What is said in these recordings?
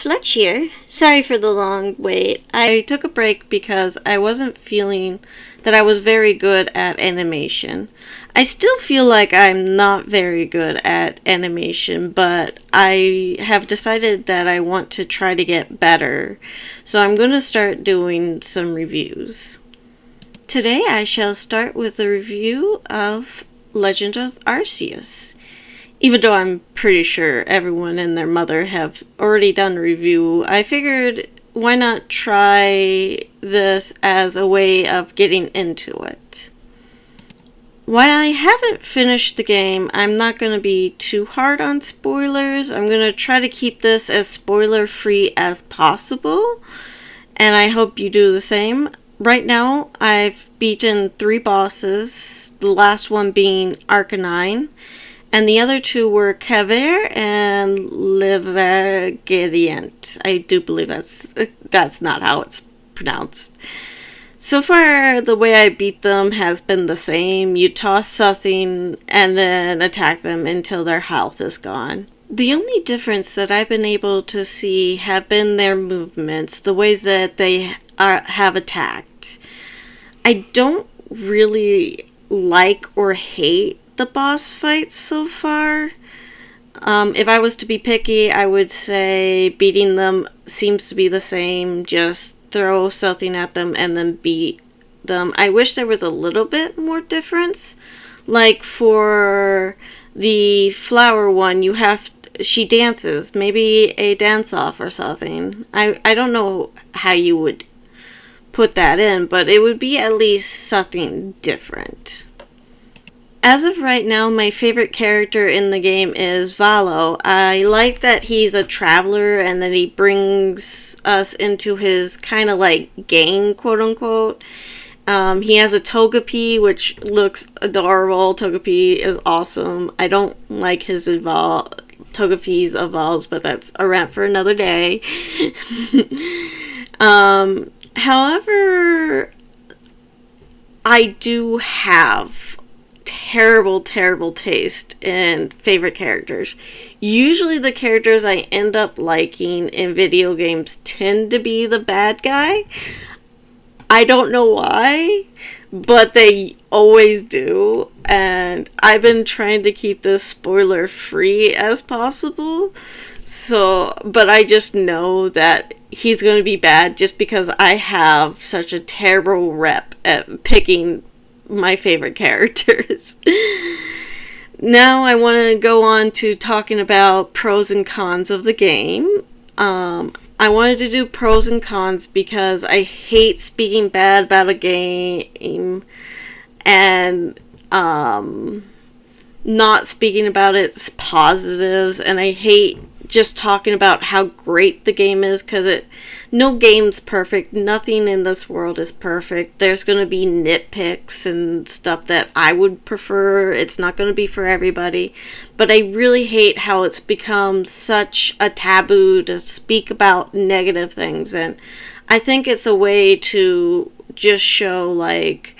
Fletch here. Sorry for the long wait. I took a break because I wasn't feeling that I was very good at animation. I still feel like I'm not very good at animation, but I have decided that I want to try to get better. So I'm going to start doing some reviews. Today I shall start with a review of Legend of Arceus. Even though I'm pretty sure everyone and their mother have already done a review, I figured why not try this as a way of getting into it. While I haven't finished the game, I'm not going to be too hard on spoilers. I'm going to try to keep this as spoiler-free as possible, and I hope you do the same. Right now, I've beaten 3 bosses, the last one being Arcanine, and the other 2 were Caver and Livagredient. I do believe that's not how it's pronounced. So far, the way I beat them has been the same. You toss something and then attack them until their health is gone. The only difference that I've been able to see have been their movements, the ways that they have attacked. I don't really like or hate the boss fights so far. If I was to be picky, I would say beating them seems to be the same. Just throw something at them and then beat them. I wish there was a little bit more difference. Like for the flower one, she dances. Maybe a dance-off or something. I don't know how you would put that in, but it would be at least something different. As of right now, my favorite character in the game is Valo. I like that he's a traveler and that he brings us into his kind of like gang, quote unquote. He has a Togepi, which looks adorable. Togepi is awesome. I don't like his Togepi's evolves, but that's a rant for another day. However, I do have terrible taste in favorite characters. Usually the characters I end up liking in video games tend to be the bad guy. I don't know why, but they always do, and I've been trying to keep this spoiler free as possible. But I just know that he's going to be bad just because I have such a terrible rep at picking my favorite characters. Now I want to go on to talking about pros and cons of the game. I wanted to do pros and cons because I hate speaking bad about a game and not speaking about its positives, and I hate just talking about how great the game is because no game's perfect. Nothing in this world is perfect. There's going to be nitpicks and stuff that I would prefer. It's not going to be for everybody. But I really hate how it's become such a taboo to speak about negative things. And I think it's a way to just show like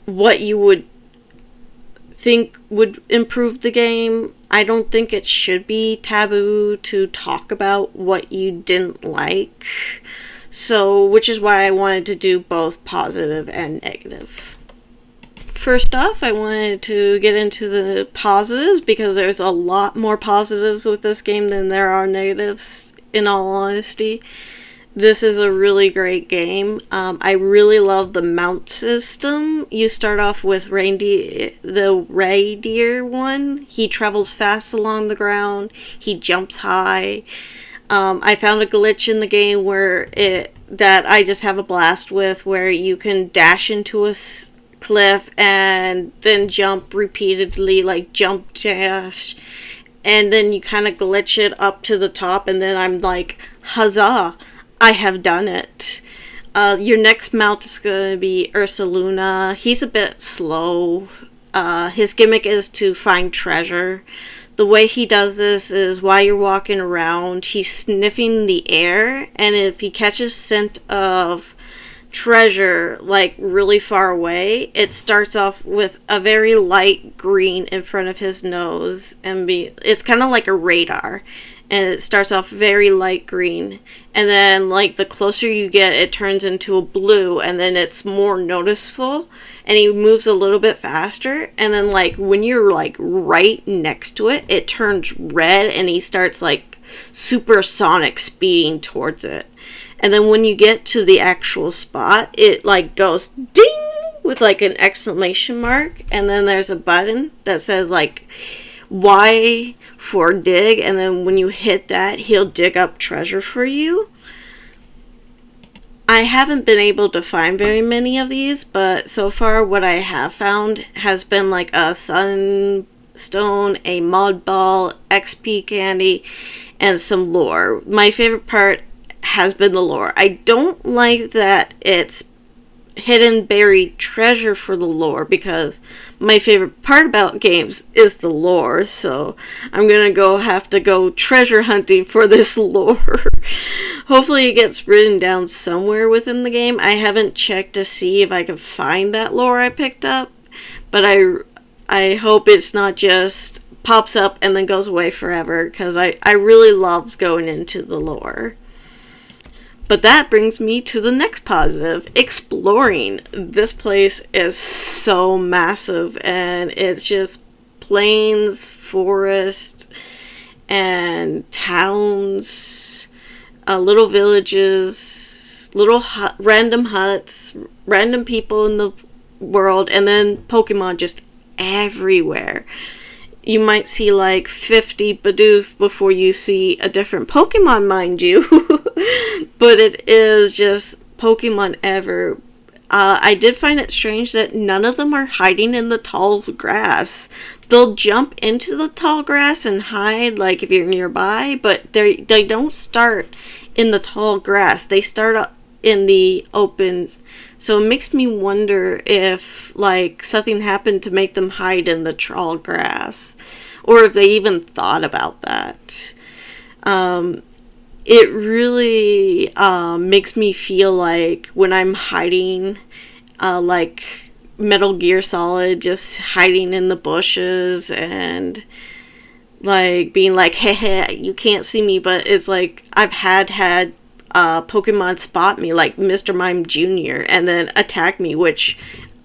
what you would think would improve the game. I don't think it should be taboo to talk about what you didn't like. Which is why I wanted to do both positive and negative. First off, I wanted to get into the positives because there's a lot more positives with this game than there are negatives, in all honesty. This is a really great game. I really love the mount system. You start off with the reindeer one. He travels fast along the ground. He jumps high. I found a glitch in the game that I just have a blast with, where you can dash into a cliff and then jump repeatedly, like jump dash, and then you kind of glitch it up to the top, and then I'm like, huzzah! I have done it. Your next mount is going to be Ursaluna. He's a bit slow. His gimmick is to find treasure. The way he does this is while you're walking around, he's sniffing the air, and if he catches scent of treasure like really far away, it starts off with a very light green in front of his nose, and it's kind of like a radar. and it starts off very light green, and then like the closer you get, it turns into a blue, and then it's more noticeable, and he moves a little bit faster, and then like when you're like right next to it, it turns red, and he starts like supersonic speeding towards it. And then when you get to the actual spot, it like goes ding with like an exclamation mark, and then there's a button that says like Y for dig, and then when you hit that, he'll dig up treasure for you. I haven't been able to find very many of these, but so far what I have found has been like a sunstone, a mud ball, XP candy, and some lore. My favorite part has been the lore. I don't like that it's hidden buried treasure for the lore, because my favorite part about games is the lore, so I'm gonna have to go treasure hunting for this lore. Hopefully it gets written down somewhere within the game. I haven't checked to see if I can find that lore I picked up, but I hope it's not just pops up and then goes away forever, because I really love going into the lore. But that brings me to the next positive, exploring. This place is so massive, and it's just plains, forest, and towns, little villages, little random huts, random people in the world, and then Pokemon just everywhere. You might see like 50 Bidoof before you see a different Pokemon, mind you. But it is just Pokemon ever. I did find it strange that none of them are hiding in the tall grass. They'll jump into the tall grass and hide, like if you're nearby, but they don't start in the tall grass. They start in the open. So it makes me wonder if like something happened to make them hide in the tall grass, or if they even thought about that. It really makes me feel like when I'm hiding, like Metal Gear Solid, just hiding in the bushes and like being like, hey, you can't see me, but it's like I've had Pokemon spot me, like Mr. Mime Jr., and then attack me, which,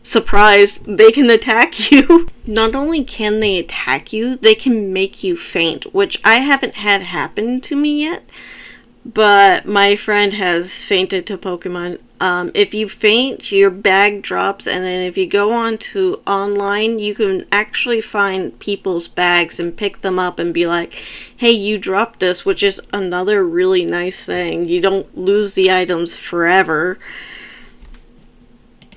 surprise, they can attack you. Not only can they attack you, they can make you faint, which I haven't had happen to me yet, but my friend has fainted to Pokemon. If you faint, your bag drops, and then if you go on to online, you can actually find people's bags and pick them up and be like, hey, you dropped this, which is another really nice thing. You don't lose the items forever.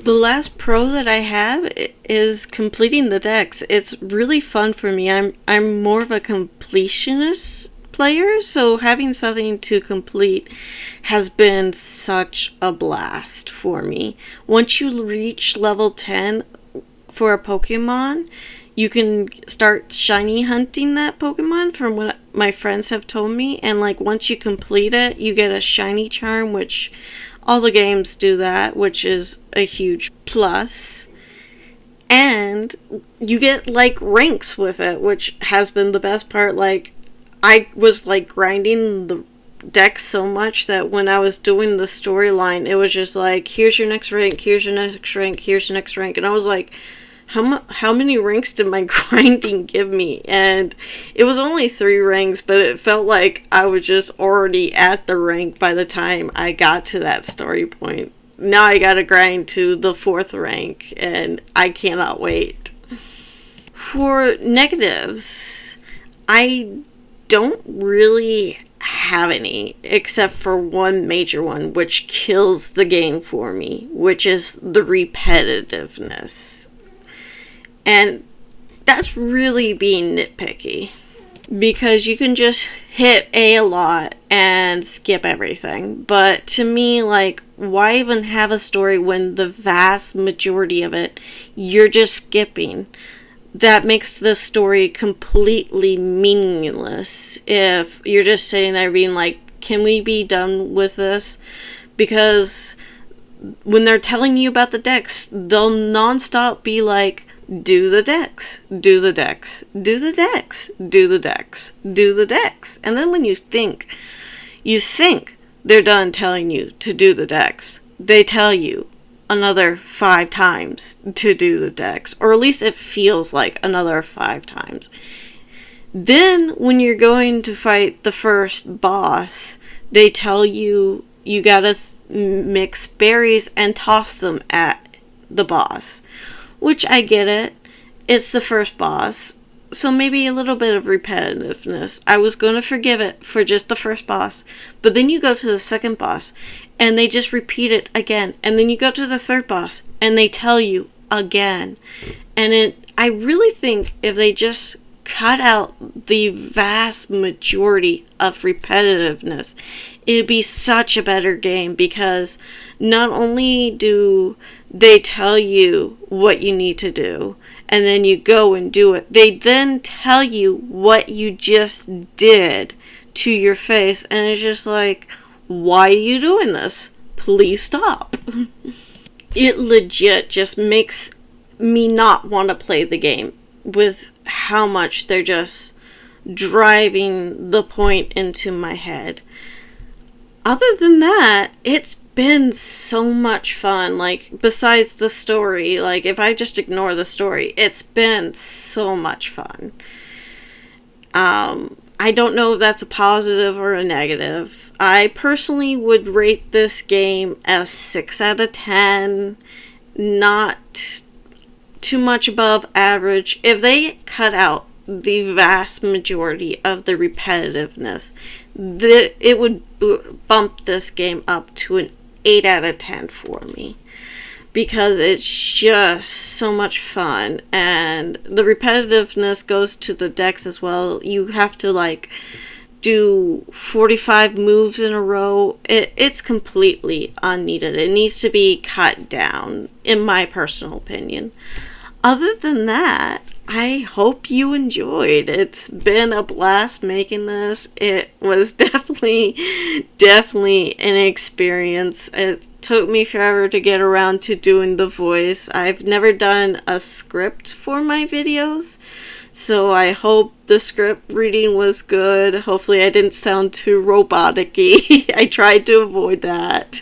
The last pro that I have is completing the decks. It's really fun for me. I'm more of a completionist player, so having something to complete has been such a blast for me. Once you reach level 10 for a Pokemon, you can start shiny hunting that Pokemon, from what my friends have told me, and like once you complete it, you get a shiny charm, which all the games do that, which is a huge plus. And you get like ranks with it, which has been the best part. Like I was like grinding the deck so much that when I was doing the storyline, it was just like, here's your next rank, here's your next rank, here's your next rank, and I was like, how many ranks did my grinding give me? And it was only 3 ranks, but it felt like I was just already at the rank by the time I got to that story point. Now I gotta grind to the 4th rank, and I cannot wait. For negatives, I don't really have any, except for one major one, which kills the game for me, which is the repetitiveness. And that's really being nitpicky, because you can just hit A lot and skip everything. But to me, like, why even have a story when the vast majority of it you're just skipping? That makes the story completely meaningless if you're just sitting there being like, can we be done with this? Because when they're telling you about the decks, they'll nonstop be like, do the decks, do the decks, do the decks, do the decks, do the decks. And then when you think they're done telling you to do the decks, they tell you another 5 times to do the decks, or at least it feels like another 5 times. Then when you're going to fight the first boss, they tell you you gotta mix berries and toss them at the boss, which I get it. It's the first boss, so maybe a little bit of repetitiveness. I was going to forgive it for just the first boss, but then you go to the second boss and they just repeat it again, and then you go to the third boss and they tell you again. And I really think if they just cut out the vast majority of repetitiveness, it'd be such a better game, because not only do they tell you what you need to do and then you go and do it, they then tell you what you just did to your face, and it's just like, why are you doing this? Please stop. It legit just makes me not want to play the game with how much they're just driving the point into my head. Other than that, it's been so much fun. Like, besides the story, like, if I just ignore the story, it's been so much fun. I don't know if that's a positive or a negative. I personally would rate this game as 6 out of 10. Not too much above average. If they cut out the vast majority of the repetitiveness, it would bump this game up to an 8 out of 10 for me, because it's just so much fun. And the repetitiveness goes to the decks as well. You have to like do 45 moves in a row. It's completely unneeded. It needs to be cut down, in my personal opinion. Other than that, I hope you enjoyed. It's been a blast making this. It was definitely an experience. It took me forever to get around to doing the voice. I've never done a script for my videos, so I hope the script reading was good. Hopefully I didn't sound too robotic-y. I tried to avoid that.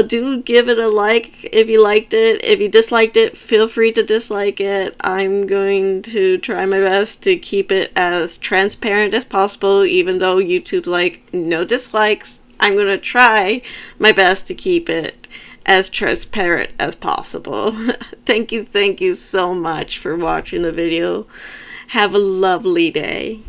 Do give it a like if you liked it. If you disliked it, feel free to dislike it. I'm going to try my best to keep it as transparent as possible, even though YouTube's like, no dislikes. I'm going to try my best to keep it as transparent as possible. Thank you so much for watching the video. Have a lovely day.